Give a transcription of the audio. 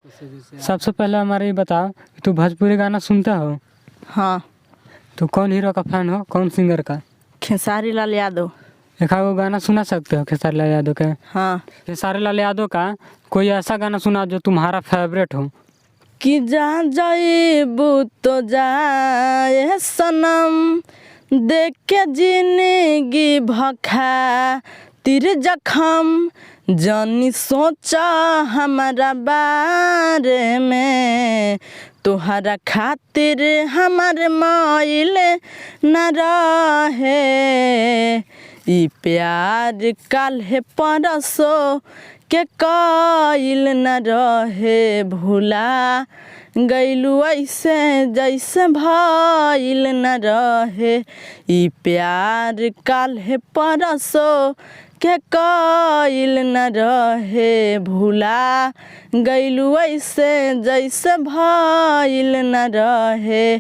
सबसे पहले हमारे ये बता कि तू भोजपुरी गाना सुनता हो? हाँ। तू कौन हीरो का फैन हो, कौन सिंगर का? खेसारी लाल यादव। एक वो गाना सुना सकते हो खेसारी लाल यादव का? हाँ। खेसारी लाल यादव का कोई ऐसा गाना सुना जो तुम्हारा फेवरेट हो। कि जा जाइबू तो जाए सनम, देख के जिंदगी भखा तिर जखम, जानी सोचा हमारा बारे में, तोहरा खातिर हमारे माइल न रहे, ई प्यार काल्हे परसो के काइल न रहे, भुला गइलू ऐसे जैसे भइल न रहे, ई प्यार काल्हे परसो के काइल न रहे, भुला गइलू ऐसे जैसे भइल न रहे।